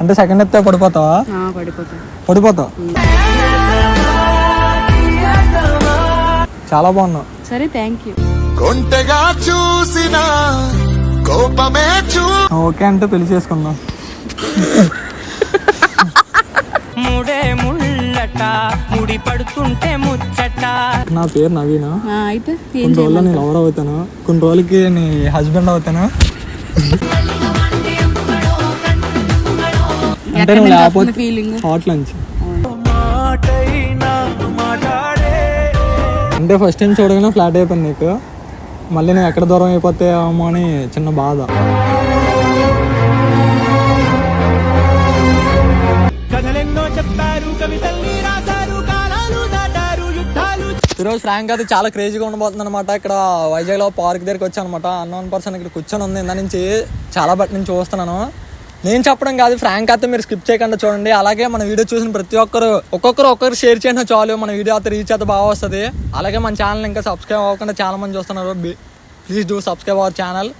అంటే సెకండ్ ఎత్తే పడిపోతావా? పడిపోతావు. చాలా బాగున్నావు. సరే థ్యాంక్ యూ. ఓకే అంటే పెళ్లి చేసుకుందాం. నా పేరు నవీన్. కొన్ని రోజుల్లో నేను లవర్ అవుతాను, కొన్ని రోజులకి నీ హస్బెండ్ అవుతాను. అంటే నువ్వు లేకపోతే హాట్ లంచ్. అంటే ఫస్ట్ టైం చూడగానే ఫ్లాట్ అయిపోయింది నీకు, మళ్ళీ నేను ఎక్కడ దూరం అయిపోతాయేమో అని చిన్న బాధ. ఈరోజు ఫ్రాంక్ అయితే చాలా క్రేజీగా ఉండబోతుంది అనమాట. ఇక్కడ వైజాగ్లో పార్క్ దగ్గరికి వచ్చాను అనమాట. అన్నోన్ పర్సన్ ఇక్కడ కూర్చొని ఉంది, దాని నుంచి చాలా బట్టి నేను చూస్తున్నాను. నేను చెప్పడం కాదు, ఫ్రాంక్ అయితే మీరు స్కిప్ చేయకుండా చూడండి. అలాగే మన వీడియో చూసిన ప్రతి ఒక్కరు షేర్ చేయడం చాలు, మన వీడియో అయితే రీచ్ అయితే బాగా వస్తుంది. అలాగే మన ఛానల్ ఇంకా సబ్స్క్రైబ్ అవ్వకుండా చాలా మంది చూస్తున్నారు, please do subscribe our channel.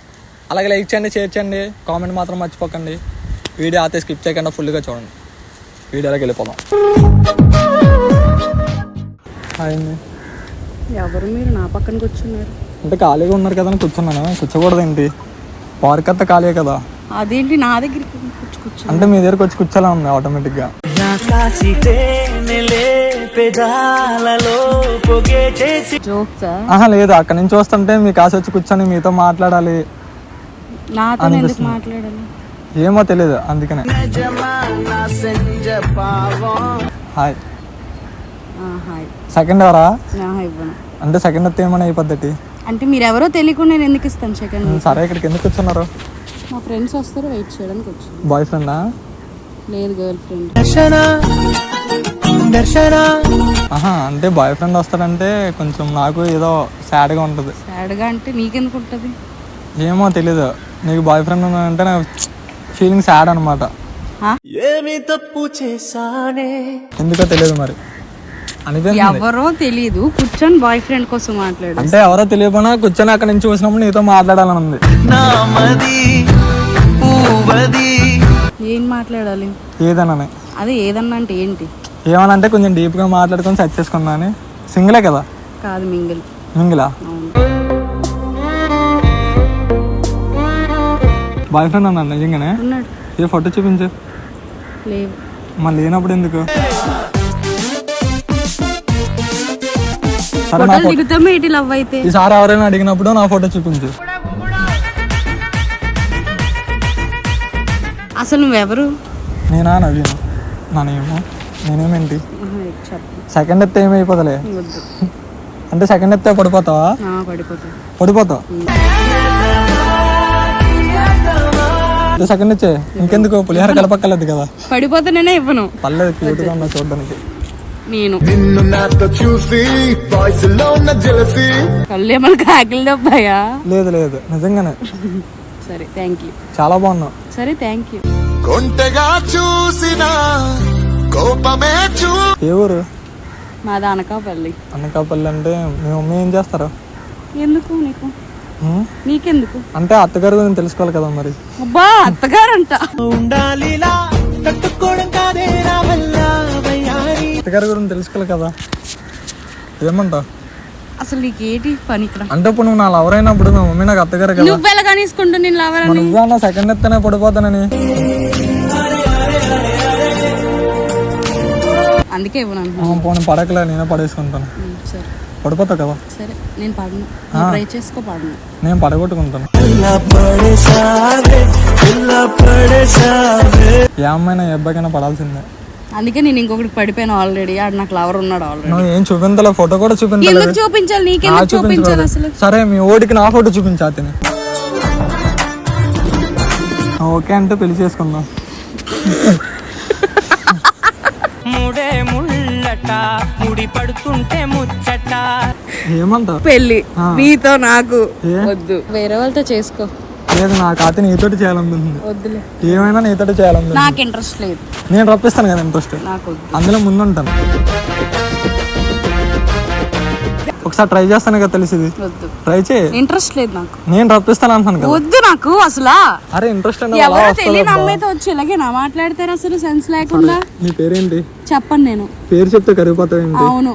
అలాగే లైక్ చేయండి, షేర్ చేయండి, కామెంట్ మాత్రం మర్చిపోకండి. వీడియో అయితే స్కిప్ చేయకుండా ఫుల్గా చూడండి. వీడియోలోకి వెళ్ళిపోదాం. ఎవరు మీరు నా పక్కన కూర్చున్నారు? అంటే ఖాళీగా ఉన్నారు కదా అని కూర్చున్నాను. కూర్చోకూడదు ఏంటి, పార్క్ అంతా ఖాళీ కదా. అదేంటి నా దగ్గరికి కూర్చో? అంటే మీ దగ్గరకు వచ్చి కూర్చోలా ఉంది ఆటోమేటిక్గా. ఆహా లేదు, అక్కడ నుంచి వస్తుంటే మీ కాసి వచ్చి కూర్చొని మీతో మాట్లాడాలి. ఏమో తెలియదు అందుకనే. హాయ్. సెకండ్ ఎవరా? అంటే సెకండ్ వస్తే ఏమైనా అయిపోద్ది. అంటే మీరు ఎవరో తెలియకుండా నేను ఎందుకు ఇస్తాను సెకండ్? సరే, ఇక్కడికి ఎందుకు కూర్చున్నారు? మా ఫ్రెండ్స్ వస్తారు, వెయిట్ చేయడానికి వచ్చాను. బాయ్ ఫ్రెండా? లేదు, గర్ల్ ఫ్రెండ్. ఆహా, అంటే బాయ్ ఫ్రెండ్ వస్తాడంటే కొంచెం నాకు ఏదో సాడ్గా ఉంటుంది. సాడ్గా అంటే నీకెందుకు ఉంటుంది? ఏమో తెలీదు, నీకు బాయ్ ఫ్రెండ్ ఉన్నాడంటే నాకు ఫీలింగ్ సాడ్ అనమాట. ఏమి తప్పు చేసానే ఎందుకో తెలియదు మరి అనిపించింది. ఎవరో తెలియదు, కూర్చొని బాయ్ ఫ్రెండ్ కోసం మాట్లాడు. అంటే ఎవరో తెలియకపోయినా కూర్చొని అక్కడ నుంచి చూసినప్పుడు నీతో మాట్లాడాలని ఉంది. ఏం మాట్లాడాలి? ఏదన్నా. అదే ఏదన్నా అంటే ఏంటి? ఏమన్నా అంటే కొంచెం డీప్ గా మాట్లాడుకొని సెట్ చేసుకున్నా అని. సింగిలే కదా? కాదు, మింగిల్. మింగిలా? బాయ్ ఫ్రెండ్ అన్నాడు నిజంగానే? ఏ ఫోటో చూపించు. లేవు. మళ్ళీ లేనప్పుడు ఎందుకు? ఈసారి ఎవరైనా అడిగినప్పుడు నా ఫోటో చూపించు. అసలు నువ్వెవరు? నేనా? నవీన్. నేనేమేంటి? సెకండ్ ఎత్తే ఏమైపోతలే. అంటే సెకండ్ ఎత్తే పడిపోతావా? పడిపోతావు. సెకండ్ ఇచ్చే, ఇంకెందుకు పులిహోర కలపక్కర్లేదు కదా. పడిపోతే నేనే ఇవ్వను. పర్లేదు, క్యూట్ గా ఉన్నా చూడడానికి. నేను కళ్ళేమో కాకిలు దబ్బాయా? లేదు లేదు, నిజంగానే. సరే థ్యాంక్ యూ. చాలా బాగున్నావు. సరే థ్యాంక్ యూ. ఏ ఊరు? మాది అనకాపల్లి. అనకాపల్లి అంటే మీ మమ్మీ ఏం చేస్తారు? ఎందుకు నీకు? నీకెందుకు? అంటే అత్తగారు గురించి తెలుసుకోవాలి కదా మరి. అబ్బా, అత్తగారంట. అత్తగారి గురించి తెలుసుకోవాలి కదా. ఏమంటావు? అసలు నీకేంటి పని ఇక్కడ? అంటే ఇప్పుడు నువ్వు నా లవర్ అయినప్పుడు మా మమ్మీ నాకు అత్తగారు కదా. నువ్వు ఎలాగా తీసుకుంటా నేను లవర్ అని? నువ్వన్నా సెకండ్ ఎత్తనే పడిపోతానని. అందుకే ఇవ్వను. పోనీ పడకలే, నేనే పడేసుకుంటాను. సరే పడిపోతావు కదా. సరే నేను పడను, ట్రై చేసుకో. పడను, నేను పడగొట్టుకుంటాను. ఏ అమ్మాయినా ఏ అబ్బాయికైనా పడాల్సిందే. అందుకే నేను ఇంకొకటి పడిపోయాను ఆల్రెడీ. ఆడు నాకు లవర్ ఉన్నాడు ఆల్రెడీ. నువ్వు ఏం చూపించాలి? ఫోటో కూడా చూపించాలి. చూపించాలి? నీకెందుకు చూపించాలి అసలు? సరే, మీ ఓడికి నా ఫోటో చూపించా. అతని ఓకే అంటే పెళ్లి చేసుకుందాం. ఏమంటావు? పెళ్లి నీతో నాకు వద్దు, వేరే వాళ్ళతో చేసుకో. లేదు, నాకు అతను నీతోటి చేయాలనుకుంటుంది. వద్దులే, ఏమైనా నీతోటి చేయాలనుకుంటుంది. నాకు ఇంట్రెస్ట్ లేదు. నేను రప్పిస్తాను కదా ఇంట్రెస్ట్. నాకు అందులో ముందుంటాను. ఒకసారి ట్రై చేస్తాను కదా తెలిసింది. వద్దు, ట్రై చేయి. ఇంట్రెస్ట్ లేదు నాకు. నేను రప్పిస్తాను అంటాను కదా. వద్దు నాకు అసలు. అరే ఇంట్రెస్ట్ ఎవరో తెలియని అమ్మాయితో వచ్చి ఇలాగే నా మాట్లాడతారు అసలు సెన్స్ లేకుండా. నీ పేరేంటి? చెప్పను నేను. పేరు చెప్తే కరిగిపోతావేంటి? అవును.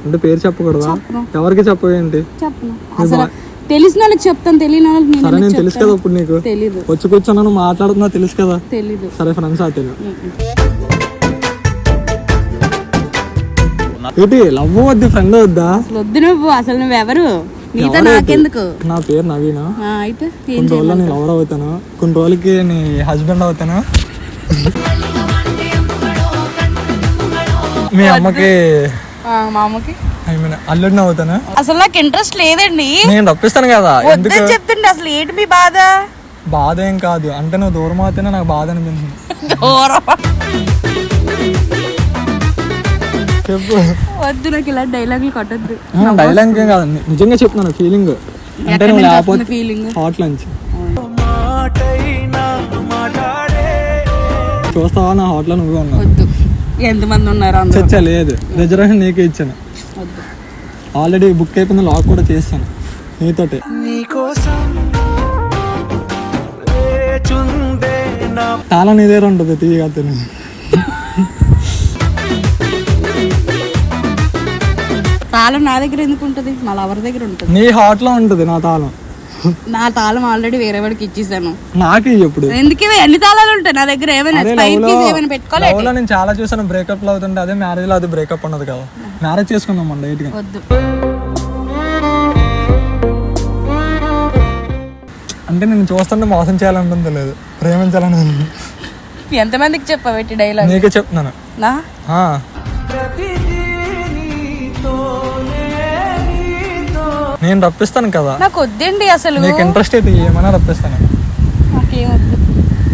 అంటే పేరు చెప్పకూడదా? ఎవరికి చెప్పవేంటి? చెప్పను అసలు. తెలిసిన వాళ్ళకి చెప్తాను, తెలియని వాళ్ళకి సరే నేను తెలుసు కదా ఇప్పుడు నీకు. తెలీదు. వచ్చి కూర్చొని మాట్లాడుతున్నా తెలుసు కదా. తెలీదు. సరే ఫ్రెండ్స్ తెలియదు ఏంటి లవ్ వద్దు ఫ్రెండ్ వద్దా? అసలు వద్దు నువ్వు. అసలు నువ్వెవరు? నీతో నాకెందుకు? నా పేరు నవీనా. అయితే కొన్ని రోజుల్లో నేను లవర్ అవుతాను, కొన్ని రోజులకి నీ హస్బెండ్ అవుతాను. మీ అమ్మకి మా అమ్మకి ఐ మీన్ అల్లుడిని అవుతాను. అసలు నాకు ఇంట్రెస్ట్ లేదండి. నేను రప్పిస్తాను కదా. ఎందుకు చెప్తుండే అసలు ఏంటి మీ బాధ? బాధ ఏం కాదు, అంటే నువ్వు దూరం అవుతేనే నాకు బాధ అనిపించింది. చెప్పు. వద్దు నాకు ఇలా డైలాగులు కొట్టద్దు. డైలాగ్ ఏం కాదు, నిజంగా చెప్తున్నాను ఫీలింగ్. అంటే నువ్వు లేకపోతే ఫీలింగ్ హాట్ లంచ్ చూస్తావా? నా హాట్ లో నువ్వే ఉన్నావు. వద్దు. ఎంతమంది ఉన్నారు? చచ్చా లేదు, రిజర్వేషన్ నీకే ఇచ్చాను. ఆల్రెడీ బుక్ అయిపోయింది, లాక్ కూడా చేస్తాను నీతోటి. తాళం నీ దగ్గర ఉంటుంది, తీయగా తిని. తాళం నా దగ్గర ఎందుకు ఉంటుంది? మా లవర్ దగ్గర ఉంటుంది. నీ హాట్ లో ఉంటుంది నా తాళం. నా తాళం ఆల్రెడీ వేరే వాడికి ఇచ్చేసాను. నాకు ఎప్పుడు ఎందుకు ఎన్ని తాళాలు ఉంటాయి నా దగ్గర? ఏమైనా పెట్టుకోవాలి. నేను చాలా చూసాను బ్రేకప్ లో అవుతుంటే, అదే మ్యారేజ్ లో అది బ్రేకప్ ఉన్నది కదా. మ్యారేజ్ చేసుకుందాం మన డైట్ గా. వద్దు. అంటే నేను చూస్తుంటే మోసం చేయాలనుకుంది లేదు, ప్రేమించాలని ఉంది. ఎంతమందికి చెప్పావు డైలాగ్? నీకే చెప్తున్నాను. నా నేను రప్పిస్తాను కదా. నాకు వద్దండి అసలు. నీకు ఇంట్రెస్ట్ అయితే ఏమైనా రప్పిస్తాను. నాకేం వద్దు.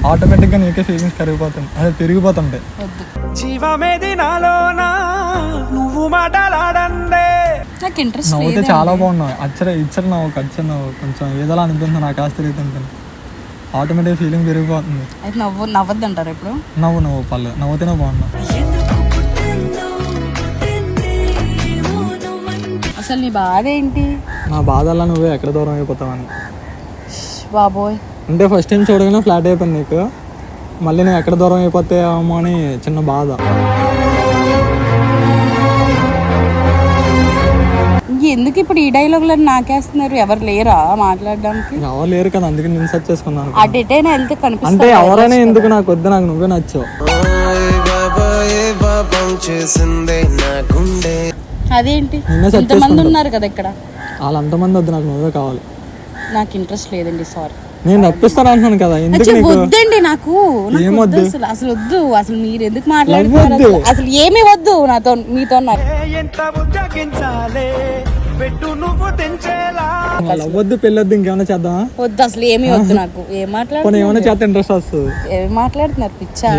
ఆటోమేటిక్ గా నీకే ఫీలింగ్స్ కరిగిపోతాయి, అదే పెరిగిపోతుంటాయి. వద్దు. జీవమేది నాలోనా నువ్వు మాటలాడందే. నాకు ఇంట్రెస్ట్ నవ్వుతే చాలా బాగున్నావు. ఇచ్చరు నవ్వు, కచ్చరు నవ్వు, కొంచెం ఏదోలా అనిపిస్తుంది నాకు. ఆస్తి తిరుగుతుంటాను, ఆటోమేటిక్ ఫీలింగ్ పెరిగిపోతుంది. అయితే నవ్వద్దు అంటారు ఇప్పుడు? నువ్వు పర్లేదు, నవ్వుతేనే బాగున్నావు. అసలు నీ బాధ ఏంటి? నా బాధల్లా నువ్వే ఎక్కడ దూరం అయిపోతావని. బాబోయ్. అంటే ఫస్ట్ టైం చూడగానే ఫ్లాట్ అయిపోయింది నీకు, మళ్ళీ నేను ఎక్కడ దూరం అయిపోతాయేమో అని చిన్న బాధ. ఎందుకు ఇప్పుడు ఈ డైలాగులు నాకేస్తున్నారు? ఎవరు లేరా మాట్లాడడానికి? ఎవరు లేరు కదా, అందుకే నేను సెర్చ్ చేసుకున్నాను. అటైనా వెళ్తే కనిపిస్తుంది. అంటే ఎవరైనా ఎందుకు, నాకు వద్దు, నాకు నువ్వే నచ్చావు. అదేంటి ఇంతమంది ఉన్నారు కదా ఇక్కడ, వాళ్ళంతమంది వద్దు, నాకు నువ్వే కావాలి. నాకు ఇంట్రెస్ట్ లేదండి, సారీ. నేను రప్పిస్తాను అంటున్నాను కదా. ఎందుకు వద్దండి నాకు. ఏమొద్దు అసలు వద్దు. అసలు మీరు ఎందుకు మాట్లాడుతున్నారు? అసలు ఏమీ వద్దు నాతో, మీతో. వద్దు, పెళ్ళొద్దు, ఇంకేమైనా చేద్దామా? వద్దు అసలు ఏమీ వద్దు నాకు. ఏం మాట్లాడుతున్నారు? ఏమైనా చేస్తే ఇంట్రెస్ట్ వస్తుంది. ఏం మాట్లాడుతున్నారు? పిచ్చా?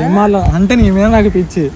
అంటే నీ మీద నాకు పిచ్చి.